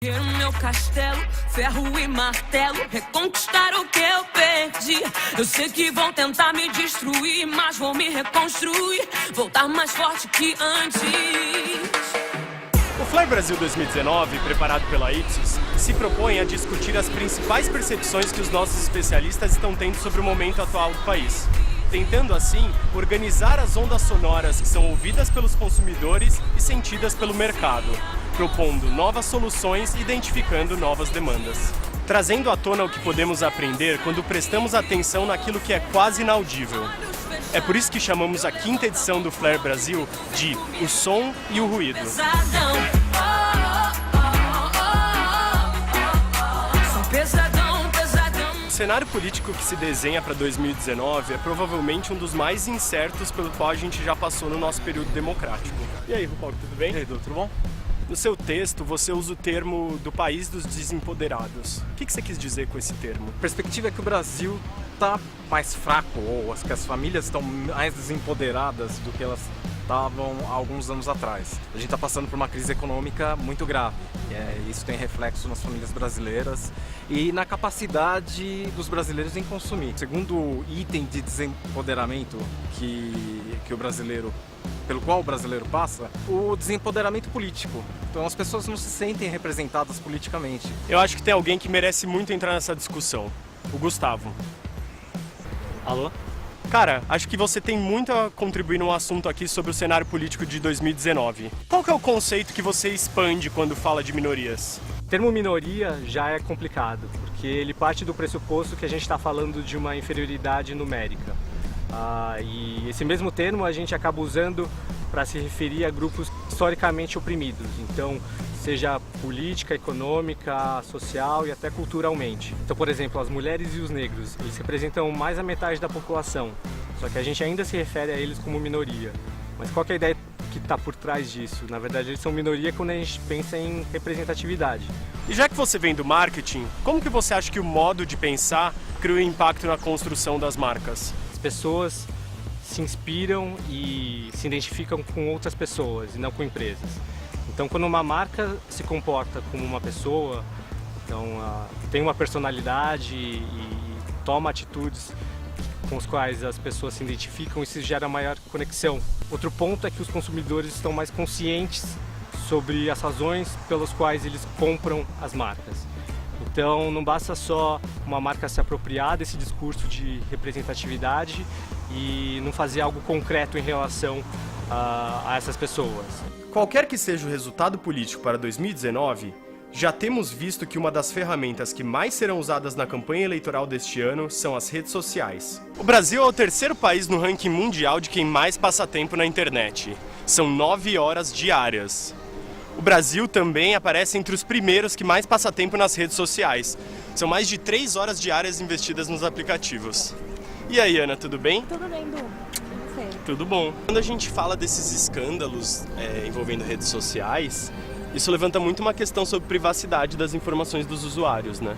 Meu castelo, ferro e martelo, reconquistar o que eu perdi. Eu sei que vão tentar me destruir, mas vou me reconstruir, voltar mais forte que antes. O Flare Brasil 2019, preparado pela Ipsos, se propõe a discutir as principais percepções que os nossos especialistas estão tendo sobre o momento atual do país, tentando assim organizar as ondas sonoras que são ouvidas pelos consumidores e sentidas pelo mercado, propondo novas soluções e identificando novas demandas. Trazendo à tona o que podemos aprender quando prestamos atenção naquilo que é quase inaudível. É por isso que chamamos a 5ª edição do Flare Brasil de O Som e o Ruído. O cenário político que se desenha para 2019 é provavelmente um dos mais incertos pelo qual a gente já passou no nosso período democrático. E aí, Rupal, tudo bem? E aí, Edu, tudo bom? No seu texto, você usa o termo do país dos desempoderados. O que você quis dizer com esse termo? A perspectiva é que o Brasil está mais fraco, ou que as famílias estão mais desempoderadas do que elas estavam há alguns anos atrás. A gente está passando por uma crise econômica muito grave. Isso tem reflexo nas famílias brasileiras e na capacidade dos brasileiros em consumir. Segundo item de desempoderamento pelo qual o brasileiro passa, o desempoderamento político. Então as pessoas não se sentem representadas politicamente. Eu acho que tem alguém que merece muito entrar nessa discussão. O Gustavo. Alô? Cara, acho que você tem muito a contribuir no assunto aqui sobre o cenário político de 2019. Qual que é o conceito que você expande quando fala de minorias? O termo minoria já é complicado, porque ele parte do pressuposto que a gente está falando de uma inferioridade numérica. E esse mesmo termo a gente acaba usando para se referir a grupos historicamente oprimidos, então seja política, econômica, social e até culturalmente. Então, por exemplo, as mulheres e os negros, eles representam mais da metade da população, só que a gente ainda se refere a eles como minoria. Mas qual que é a ideia que está por trás disso? Na verdade, eles são minoria quando a gente pensa em representatividade. E já que você vem do marketing, como que você acha que o modo de pensar cria um impacto na construção das marcas? As pessoas se inspiram e se identificam com outras pessoas e não com empresas. Então, quando uma marca se comporta como uma pessoa, então tem uma personalidade e toma atitudes com as quais as pessoas se identificam, isso gera maior conexão. Outro ponto é que os consumidores estão mais conscientes sobre as razões pelas quais eles compram as marcas. Então, não basta só uma marca se apropriar desse discurso de representatividade e não fazer algo concreto em relação a essas pessoas. Qualquer que seja o resultado político para 2019, já temos visto que uma das ferramentas que mais serão usadas na campanha eleitoral deste ano são as redes sociais. O Brasil é o 3º país no ranking mundial de quem mais passa tempo na internet. São 9 horas diárias. O Brasil também aparece entre os primeiros que mais passa tempo nas redes sociais. São mais de 3 horas diárias investidas nos aplicativos. E aí, Ana, tudo bem? Tudo bem, Du. Tudo bom. Quando a gente fala desses escândalos envolvendo redes sociais, isso levanta muito uma questão sobre privacidade das informações dos usuários, né?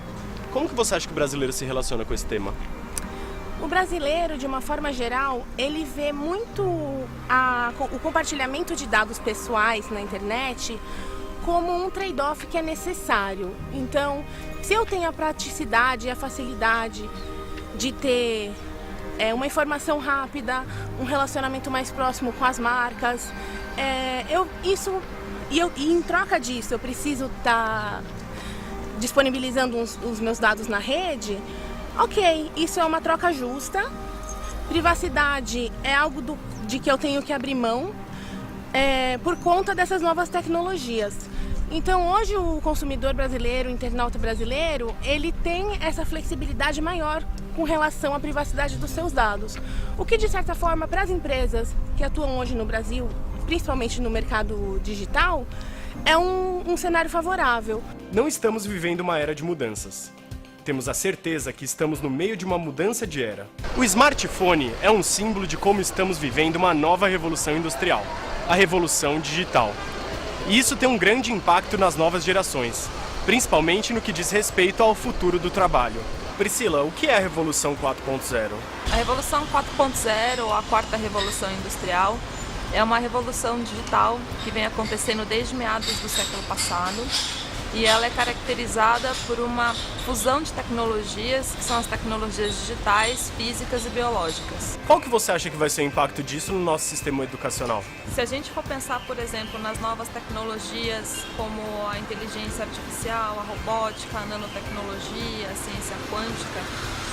Como que você acha que o brasileiro se relaciona com esse tema? O brasileiro, de uma forma geral, ele vê muito o compartilhamento de dados pessoais na internet como um trade-off que é necessário. Então, se eu tenho a praticidade e a facilidade de ter uma informação rápida, um relacionamento mais próximo com as marcas, e em troca disso eu preciso estar disponibilizando os meus dados na rede, ok, isso é uma troca justa. Privacidade é algo de que eu tenho que abrir mão por conta dessas novas tecnologias. Então hoje o consumidor brasileiro, o internauta brasileiro, ele tem essa flexibilidade maior com relação à privacidade dos seus dados. O que, de certa forma, para as empresas que atuam hoje no Brasil, principalmente no mercado digital, é um cenário favorável. Não estamos vivendo uma era de mudanças. Temos a certeza que estamos no meio de uma mudança de era. O smartphone é um símbolo de como estamos vivendo uma nova revolução industrial, a revolução digital. E isso tem um grande impacto nas novas gerações, principalmente no que diz respeito ao futuro do trabalho. Priscila, o que é a Revolução 4.0? A Revolução 4.0, ou a 4ª Revolução Industrial, é uma revolução digital que vem acontecendo desde meados do século passado e ela é caracterizada por uma fusão de tecnologias, que são as tecnologias digitais, físicas e biológicas. Qual que você acha que vai ser o impacto disso no nosso sistema educacional? Se a gente for pensar, por exemplo, nas novas tecnologias como a inteligência artificial, a robótica, a nanotecnologia, a ciência quântica,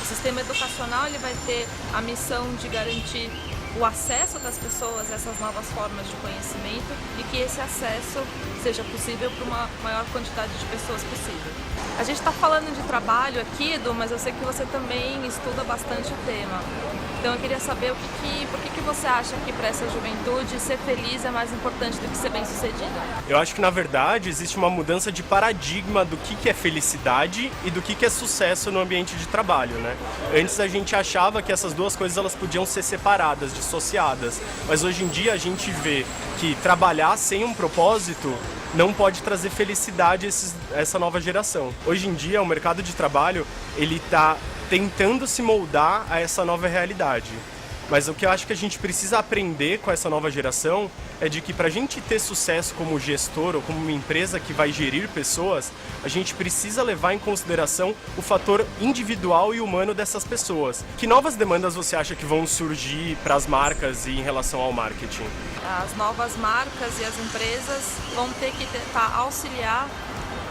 o sistema educacional ele vai ter a missão de garantir o acesso das pessoas a essas novas formas de conhecimento e que esse acesso seja possível para uma maior quantidade de pessoas possível. A gente está falando de trabalho aqui, Edu, mas eu sei que você também estuda bastante o tema. Então eu queria saber por que você acha que para essa juventude ser feliz é mais importante do que ser bem-sucedido? Eu acho que, na verdade, existe uma mudança de paradigma do que é felicidade e do que é sucesso no ambiente de trabalho, né? Antes a gente achava que essas duas coisas elas podiam ser separadas, dissociadas, mas hoje em dia a gente vê que trabalhar sem um propósito não pode trazer felicidade a essa nova geração. Hoje em dia o mercado de trabalho ele está tentando se moldar a essa nova realidade. Mas o que eu acho que a gente precisa aprender com essa nova geração é de que para a gente ter sucesso como gestor ou como uma empresa que vai gerir pessoas, a gente precisa levar em consideração o fator individual e humano dessas pessoas. Que novas demandas você acha que vão surgir para as marcas e em relação ao marketing? As novas marcas e as empresas vão ter que tentar auxiliar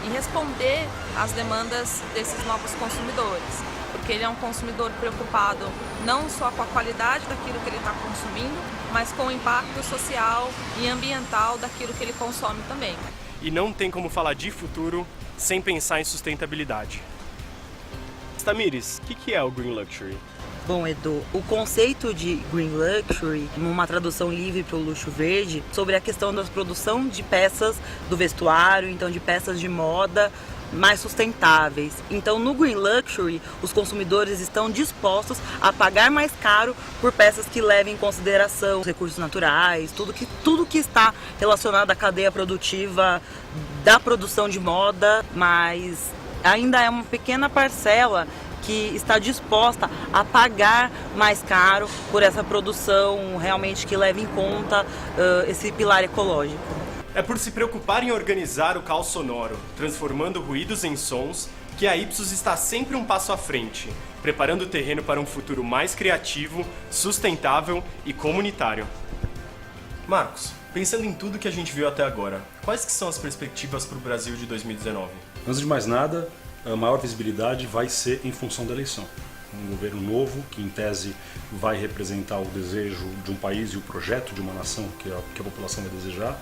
e responder às demandas desses novos consumidores. Porque ele é um consumidor preocupado não só com a qualidade daquilo que ele está consumindo, mas com o impacto social e ambiental daquilo que ele consome também. E não tem como falar de futuro sem pensar em sustentabilidade. Tamires, o que é o Green Luxury? Bom, Edu, o conceito de Green Luxury, uma tradução livre para o luxo verde, sobre a questão da produção de peças do vestuário, então de peças de moda, mais sustentáveis. Então, no Green Luxury, os consumidores estão dispostos a pagar mais caro por peças que levem em consideração os recursos naturais, tudo que está relacionado à cadeia produtiva da produção de moda, mas ainda é uma pequena parcela que está disposta a pagar mais caro por essa produção realmente que leve em conta esse pilar ecológico. É por se preocupar em organizar o caos sonoro, transformando ruídos em sons, que a Ipsos está sempre um passo à frente, preparando o terreno para um futuro mais criativo, sustentável e comunitário. Marcos, pensando em tudo que a gente viu até agora, quais que são as perspectivas para o Brasil de 2019? Antes de mais nada, a maior visibilidade vai ser em função da eleição. Um governo novo, que em tese vai representar o desejo de um país e o projeto de uma nação que a população vai desejar,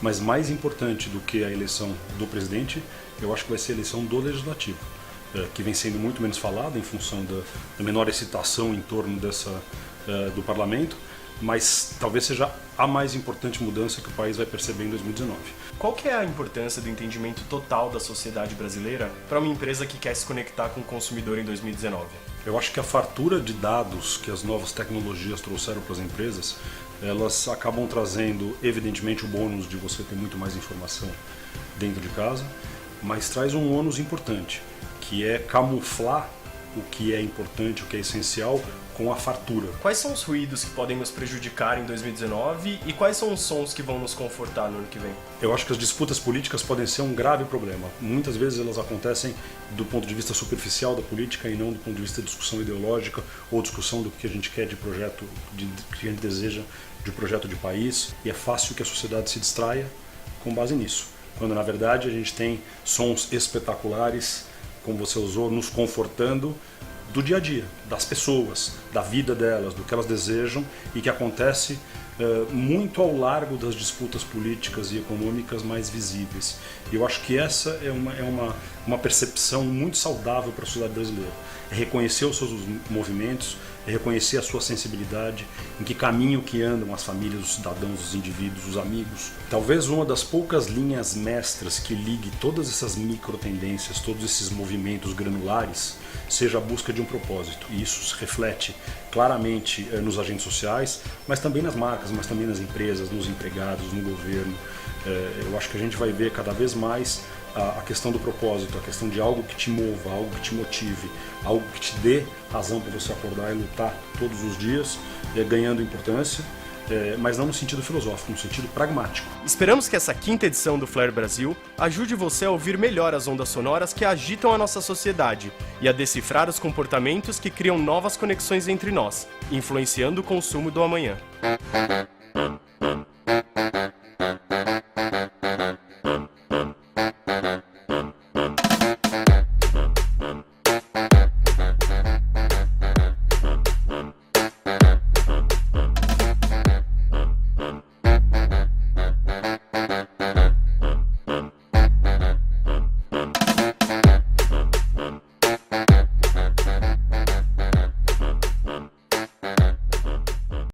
mas mais importante do que a eleição do presidente, eu acho que vai ser a eleição do legislativo, que vem sendo muito menos falada em função da menor excitação em torno do parlamento, mas talvez seja a mais importante mudança que o país vai perceber em 2019. Qual que é a importância do entendimento total da sociedade brasileira para uma empresa que quer se conectar com o consumidor em 2019? Eu acho que a fartura de dados que as novas tecnologias trouxeram para as empresas, elas acabam trazendo, evidentemente, o bônus de você ter muito mais informação dentro de casa, mas traz um ônus importante, que é camuflar o que é importante, o que é essencial, com a fartura. Quais são os ruídos que podem nos prejudicar em 2019 e quais são os sons que vão nos confortar no ano que vem? Eu acho que as disputas políticas podem ser um grave problema. Muitas vezes elas acontecem do ponto de vista superficial da política e não do ponto de vista de discussão ideológica ou discussão do que a gente quer de projeto, que a gente deseja de projeto de país, e é fácil que a sociedade se distraia com base nisso. Quando na verdade a gente tem sons espetaculares, como você usou, nos confortando do dia a dia, das pessoas, da vida delas, do que elas desejam e que acontece muito ao largo das disputas políticas e econômicas mais visíveis. E eu acho que essa é uma percepção muito saudável para a sociedade brasileira. É reconhecer os seus movimentos, é reconhecer a sua sensibilidade, em que caminho que andam as famílias, os cidadãos, os indivíduos, os amigos. Talvez uma das poucas linhas mestras que ligue todas essas micro tendências, todos esses movimentos granulares, seja a busca de um propósito. E isso se reflete claramente nos agentes sociais, mas também nas marcas, mas também nas empresas, nos empregados, no governo. Eu acho que a gente vai ver cada vez mais a questão do propósito, a questão de algo que te mova, algo que te motive, algo que te dê razão para você acordar e lutar todos os dias, ganhando importância. mas não no sentido filosófico, no sentido pragmático. Esperamos que essa 5ª edição do Flare Brasil ajude você a ouvir melhor as ondas sonoras que agitam a nossa sociedade e a decifrar os comportamentos que criam novas conexões entre nós, influenciando o consumo do amanhã.